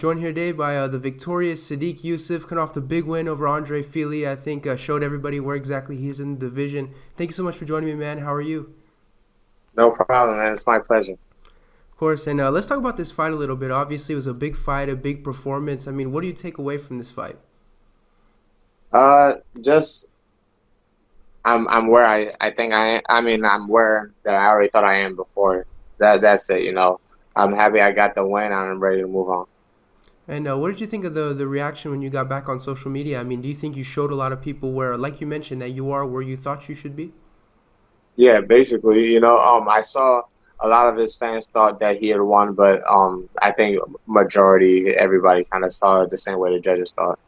joined here today by the victorious Sodiq Yusuff, coming off the big win over Andre Fili. I think showed everybody where exactly he is in the division. Thank you so much for joining me, man. How are you? No problem, man. It's my pleasure. Of course, and let's talk about this fight a little bit. Obviously, it was a big fight, a big performance. I mean, what do you take away from this fight? Just I'm where I think I am. I mean, I'm where that I already thought I am before. That's it. I'm happy I got the win and I'm ready to move on. And what did you think of the reaction when you got back on social media? I mean, do you think you showed a lot of people where, like you mentioned, that you are where you thought you should be? Yeah, basically, I saw a lot of his fans thought that he had won, but I think majority everybody kind of saw it the same way the judges thought.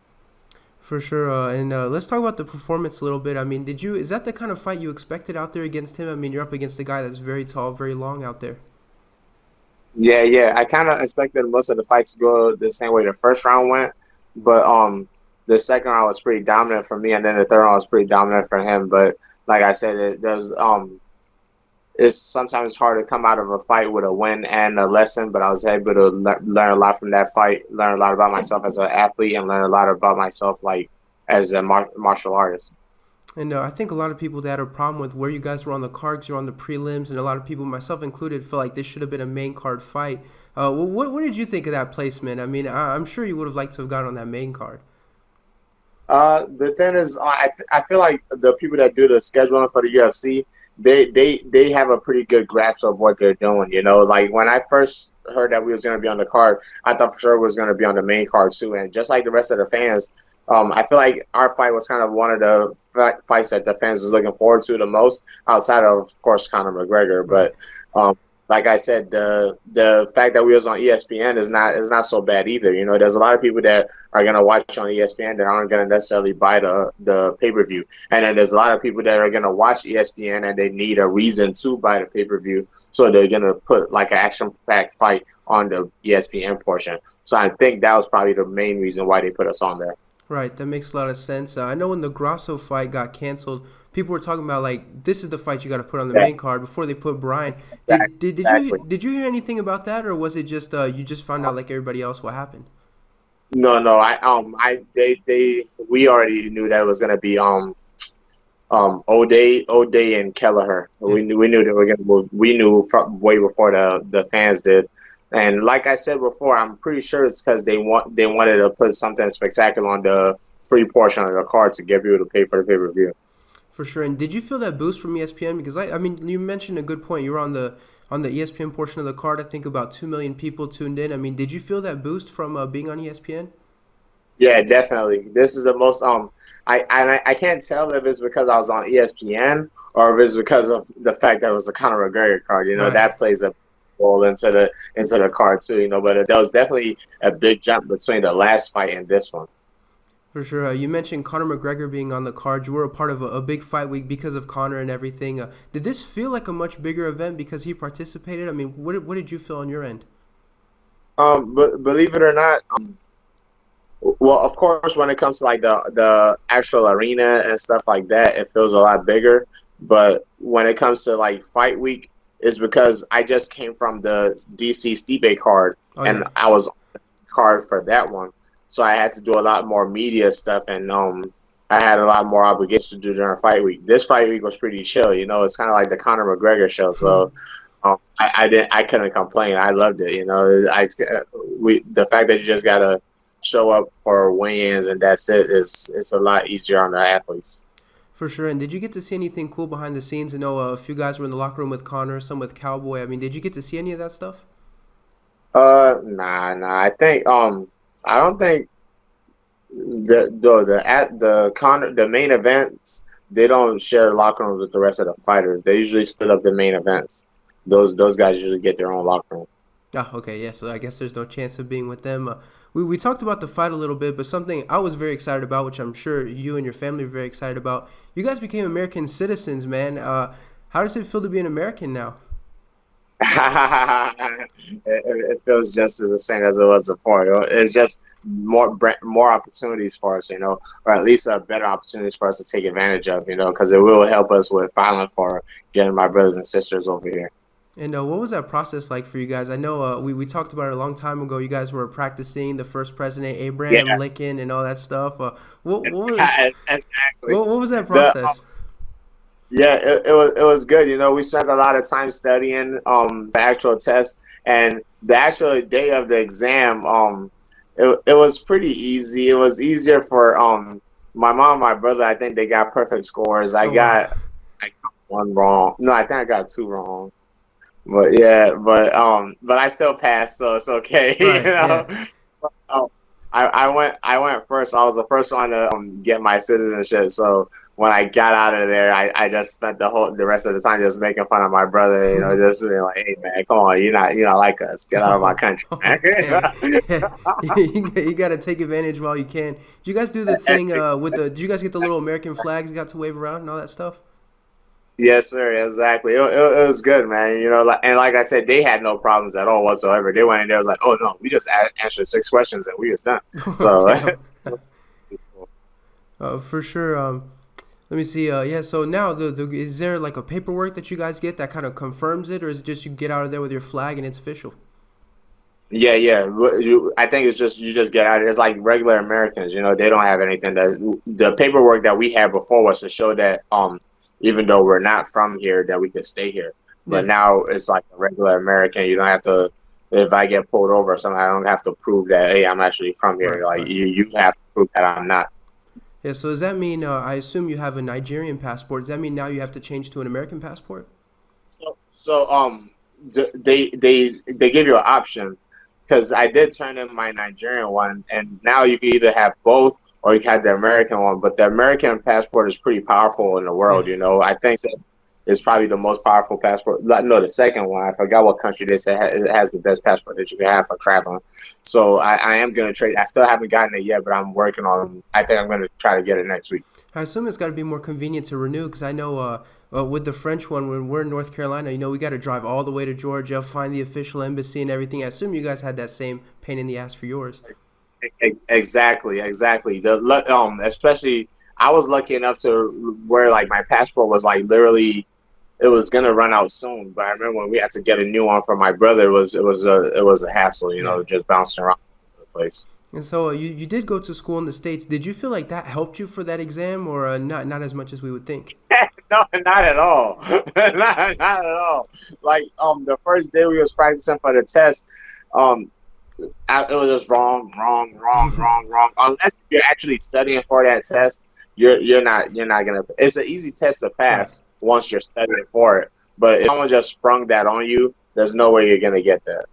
For sure, and let's talk about the performance a little bit. I mean, is that the kind of fight you expected out there against him? I mean, you're up against a guy that's very tall, very long out there. Yeah. I kind of expected most of the fights to go the same way the first round went, but the second round was pretty dominant for me, and then the third round was pretty dominant for him. But like I said, it's sometimes hard to come out of a fight with a win and a lesson. But I was able to learn a lot from that fight, learn a lot about myself as an athlete, and learn a lot about myself like as a martial artist. And I think a lot of people that had a problem with where you guys were on the cards, you're on the prelims, and a lot of people, myself included, feel like this should have been a main card fight. What did you think of that placement? I mean, I'm sure you would have liked to have gotten on that main card. The thing is, I feel like the people that do the scheduling for the UFC, they have a pretty good grasp of what they're doing. Like when I first heard that we was going to be on the card, I thought for sure it was going to be on the main card too. And just like the rest of the fans, I feel like our fight was kind of one of the fights that the fans was looking forward to the most, outside of course, Conor McGregor. Right. But like I said, the fact that we was on ESPN is not so bad either. There's a lot of people that are gonna watch on ESPN that aren't gonna necessarily buy the pay per view, and then there's a lot of people that are gonna watch ESPN and they need a reason to buy the pay per view, so they're gonna put like an action packed fight on the ESPN portion. So I think that was probably the main reason why they put us on there. Right, that makes a lot of sense. I know when the Grasso fight got canceled, people were talking about like this is the fight you got to put on the Yeah, main card before they put Brian. exactly. Did you hear anything about that, or was it just you just found out like everybody else what happened? No. We already knew that it was gonna be O'Day and Kelleher. Yeah. We knew they were gonna move. We knew from way before the fans did. And like I said before, I'm pretty sure it's because they wanted to put something spectacular on the free portion of the card to get people to pay for the pay per view. For sure. And did you feel that boost from ESPN? Because I mean, you mentioned a good point. You were on the ESPN portion of the card. I think about 2 million people tuned in. I mean, did you feel that boost from being on ESPN? Yeah, definitely. This is the most I can't tell if it's because I was on ESPN or if it's because of the fact that it was a Conor McGregor card. Right. That plays a role into the card too. But there was definitely a big jump between the last fight and this one. For sure. You mentioned Conor McGregor being on the card. You were a part of a big fight week because of Conor and everything. Did this feel like a much bigger event because he participated? I mean, what did you feel on your end? But believe it or not, well, of course, when it comes to like the actual arena and stuff like that, it feels a lot bigger. But when it comes to like fight week, it's because I just came from the DC Stipe card, Oh and yeah, I was on the card for that one, so I had to do a lot more media stuff, and I had a lot more obligations to do during fight week. This fight week was pretty chill. It's kind of like the Conor McGregor show, so. I couldn't complain. I loved it. The fact that you just gotta show up for weigh-ins and that's it is it's a lot easier on the athletes. for sure. And did you get to see anything cool behind the scenes? I know a few guys were in the locker room with Conor, some with Cowboy. I mean, did you get to see any of that stuff? Nah. I don't think the main events they don't share locker rooms with the rest of the fighters. They usually split up the main events. Those guys usually get their own locker room. Ah, okay, yeah. So I guess there's no chance of being with them. We talked about the fight a little bit, but something I was very excited about, which I'm sure you and your family are very excited about. You guys became American citizens, man. How does it feel to be an American now? It feels just as the same as it was before. It's just more opportunities for us, or at least better opportunities for us to take advantage of, because it will help us with filing for getting my brothers and sisters over here. And what was that process like for you guys? I know we talked about it a long time ago. You guys were practicing the first president, Abraham Yeah, Lincoln, and all that stuff. What was exactly. what was that The process? Yeah, it was good. You know, we spent a lot of time studying the actual test, and the actual day of the exam. It was pretty easy. It was easier for my mom and my brother. I think they got perfect scores. Oh wow! I got one wrong. No, I think I got two wrong. But yeah, but I still passed, so it's okay. You Right, know. yeah. Um, I went first. I was the first one to get my citizenship. So when I got out of there, I just spent the rest of the time just making fun of my brother. You know, just being like, "Hey man, come on, you're not like us. Get out of my Oh, country, man." oh dang! Yeah, you got to take advantage while you can. Did you guys do the thing with the? Did you guys get the little American flags you got to wave around and all that stuff? Yes, sir. Exactly. It was good, man. You know, like I said, they had no problems at all whatsoever. They went in there was like, "Oh no, we just answered six questions and we was done." So. Damn. For sure. Let me see. Yeah. So now, the is there like a paperwork that you guys get that kind of confirms it, or is it just you get out of there with your flag and it's official? Yeah, yeah. I think it's just you just get out of it. It's like regular Americans, you know, they don't have anything that the paperwork that we had before was to show that even though we're not from here that we can stay here. But Yeah. now it's like a regular American. You don't have to if I get pulled over or something, I don't have to prove that hey, I'm actually from here. Right. Like Right. you have to prove that I'm not. Yeah. So does that mean? I assume you have a Nigerian passport. Does that mean now you have to change to an American passport? They give you an option because I did turn in my Nigerian one, and now you can either have both or you can have the American one. But the American passport is pretty powerful in the Yeah. world. You know, I think that it's probably the most powerful passport. No, the second one. I forgot what country they say it has the best passport that you can have for traveling. So I am gonna trade. I still haven't gotten it yet, but I'm working on. I think I'm gonna try to get it next week. I assume it's got to be more convenient to renew because I know with the French one, when we're in North Carolina, we got to drive all the way to Georgia, find the official embassy and everything. I assume you guys had that same pain in the ass for yours. Exactly, exactly. Especially I was lucky enough to where like my passport was like literally it was gonna run out soon. But I remember when we had to get a new one for my brother, it was a hassle, Yeah. just bouncing around the place. And so you did go to school in the States. Did you feel like that helped you for that exam or not as much as we would think? No, not at all. Not at all. Like the first day we was practicing for the test, um it was just wrong, wrong, wrong, wrong, wrong. Unless you're actually studying for that test, you're not gonna. It's an easy test to Right. pass once you're studying for it. But if someone just sprung that on you, there's no way you're gonna get that.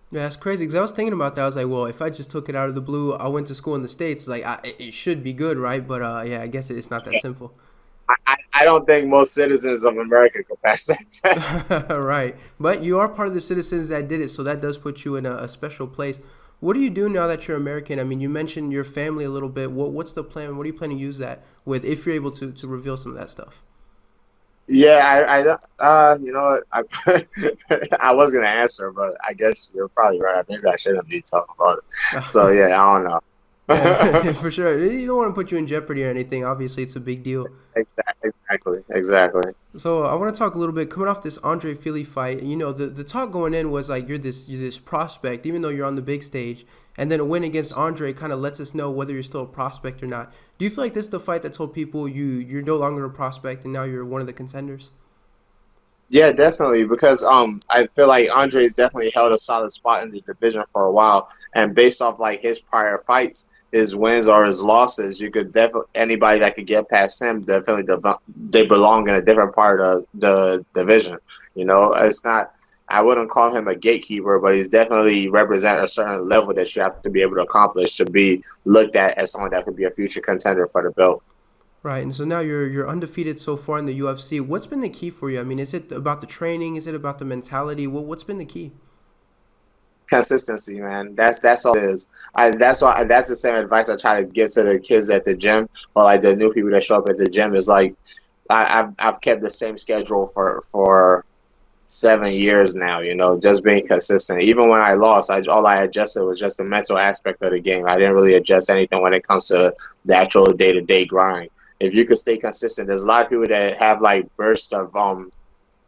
Yeah, that's crazy. Because I was thinking about that. I was like, well, if I just took it out of the blue, I went to school in the States, like, it should be good, right? But yeah, I guess it's not that simple. I don't think most citizens of America could pass that test. Right. But you are part of the citizens that did it, so that does put you in a special place. What do you do now that you're American? I mean, you mentioned your family a little bit. What's the plan? What are you planning to use that with if you're able to reveal some of that stuff? Yeah, you know what? I was gonna answer, but I guess you're probably right. Maybe I shouldn't be talking about it. So yeah, I don't know. Yeah, for sure. You don't want to put you in jeopardy or anything. Obviously, it's a big deal. Exactly, exactly. So I want to talk a little bit coming off this Andre Fili fight. The talk going in was like you're this prospect, even though you're on the big stage, and then a win against Andre kind of lets us know whether you're still a prospect or not. Do you feel like this is the fight that told people you're no longer a prospect and now you're one of the contenders? Yeah, definitely. Because I feel like Andre's definitely held a solid spot in the division for a while, and based off like his prior fights, his wins or his losses, you could definitely anybody that could get past him definitely they belong in a different part of the division. You know, it's not. I wouldn't call him a gatekeeper, but he's definitely represent a certain level that you have to be able to accomplish to be looked at as someone that could be a future contender for the belt. Right, and so now you're undefeated so far in the UFC. What's been the key for you? I mean, is it about the training? Is it about the mentality? What's been the key? Consistency, man. That's all it is. That's the same advice I try to give to the kids at the gym or like the new people that show up at the gym is like I've kept the same schedule for 7 years now. You know, just being consistent. Even when I lost, all I adjusted was just the mental aspect of the game. I didn't really adjust anything when it comes to the actual day to day grind. If you could stay consistent, there's a lot of people that have like bursts of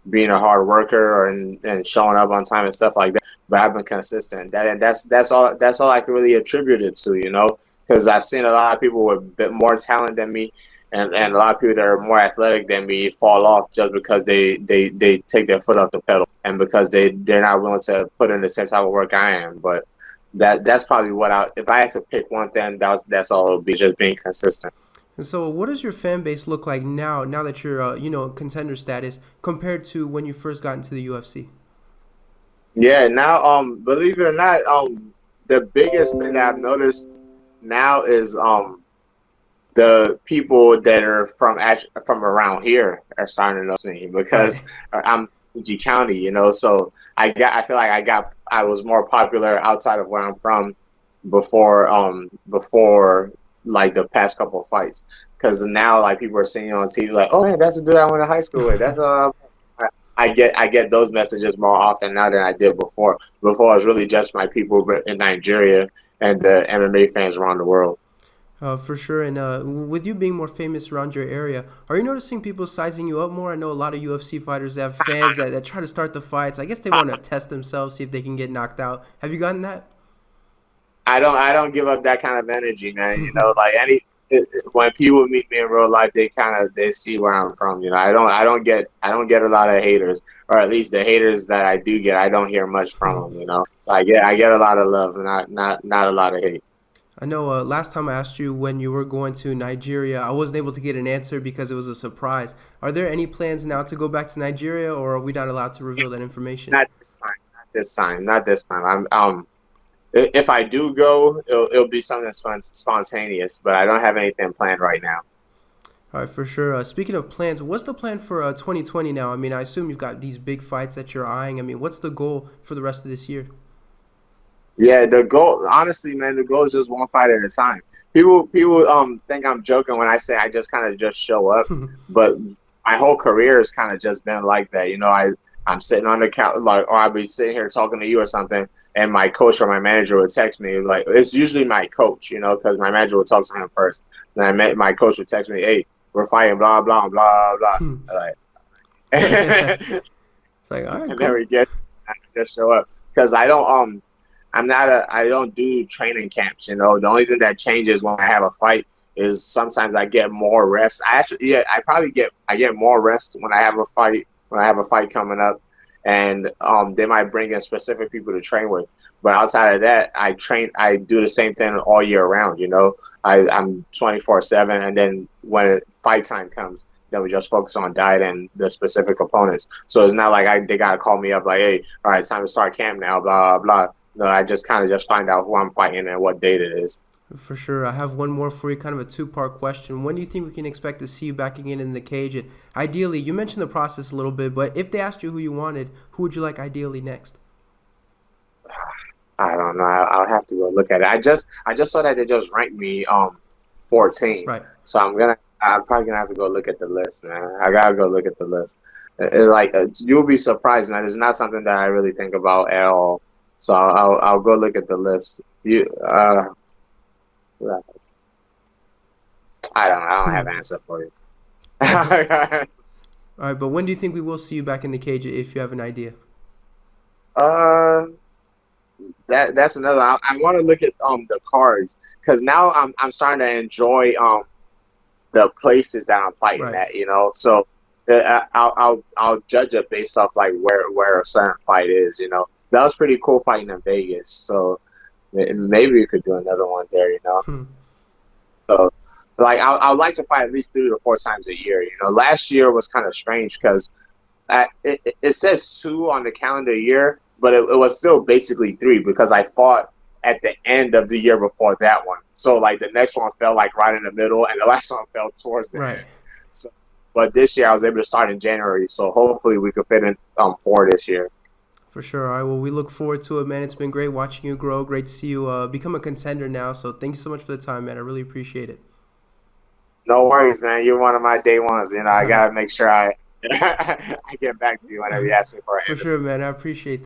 being a hard worker and showing up on time and stuff like that. But I've been consistent. That's all I can really attribute it to, because I've seen a lot of people with a bit more talent than me, and a lot of people that are more athletic than me fall off just because they take their foot off the pedal, and because they're not willing to put in the same type of work I am. But that's probably if I had to pick one thing, that's all it would be, just being consistent. And so, what does your fan base look like now? Now that you're, contender status, compared to when you first got into the UFC? Yeah, now, believe it or not, the biggest thing that I've noticed now is the people that are from around here are starting to notice me Right. because I'm G County, So I feel like I was more popular outside of where I'm from before like the past couple of fights, because now like people are seeing on TV like, oh man, that's the dude I went to high school with. That's I get those messages more often now than I did before. Before it was really just my people in Nigeria and the MMA fans around the world. For sure. And with you being more famous around your area, are you noticing people sizing you up more? I know a lot of UFC fighters have fans that try to start the fights. I guess they want to test themselves, see if they can get knocked out. Have you gotten that? I don't give up that kind of energy, man. Like when people meet me in real life, they see where I'm from. I don't get a lot of haters, or at least the haters that I do get, I don't hear much from them. So I get a lot of love, not a lot of hate. I know last time I asked you when you were going to Nigeria, I wasn't able to get an answer because it was a surprise. Are there any plans now to go back to Nigeria, or are we not allowed to reveal that information? Not this time. Not this time. Not this time. If I do go, it'll be something spontaneous, but I don't have anything planned right now. All right, for sure. Speaking of plans, what's the plan for 2020 now? I mean, I assume you've got these big fights that you're eyeing. I mean, what's the goal for the rest of this year? Yeah, the goal, honestly, man, the goal is just one fight at a time. People think I'm joking when I say I just kind of just show up, but my whole career has kind of just been like that. I'm sitting on the couch, like, or I'll be sitting here talking to you or something, and my coach or my manager would text me. Like, it's usually my coach, because my manager would talk to him first. Then my coach would text me, "Hey, we're fighting, blah blah blah blah." Like, It's like, all right, and then cool. we I just show up because I don't do training camps. The only thing that changes when I have a fight is sometimes I get more rest. Yeah, I get more rest when I have a fight coming up, and they might bring in specific people to train with. But outside of that, I do the same thing all year round. I'm 24/7, and then when fight time comes, then we just focus on diet and the specific opponents. So it's not like they gotta call me up like, hey, all right, it's time to start camp now, blah blah blah. No, I just kind of just find out who I'm fighting and what date it is. For sure. I have one more for you, kind of a two-part question. When do you think we can expect to see you back again in the cage? And ideally, you mentioned the process a little bit, but if they asked you who you wanted, who would you like ideally next? I don't know. I'll have to go look at it. I just saw that they just ranked me 14. Right. So I'm probably gonna have to go look at the list, man. I gotta go look at the list. You'll be surprised, man. It's not something that I really think about at all. So I'll go look at the list. I don't have an answer for you. All right, but when do you think we will see you back in the cage if you have an idea? uh, that's another. I want to look at the cards, because now I'm starting to enjoy the places that I'm fighting Right. at. So I'll judge it based off like where a certain fight is. That was pretty cool fighting in Vegas. So maybe we could do another one there. Hmm. So like I would like to fight at least 3 to 4 times a year. Last year was kind of strange because it says 2 on the calendar year, but it was still basically 3, because I fought at the end of the year before that one. So like the next one fell like right in the middle, and the last one fell towards the Right. end. So, but this year I was able to start in January, so hopefully we could fit in 4 this year. For sure. All right. Well, we look forward to it, man. It's been great watching you grow. Great to see you become a contender now. So thank you so much for the time, man. I really appreciate it. No worries, man. You're one of my day ones. I All right. gotta make sure I I get back to you whenever you ask me for an For interview. sure, man. I appreciate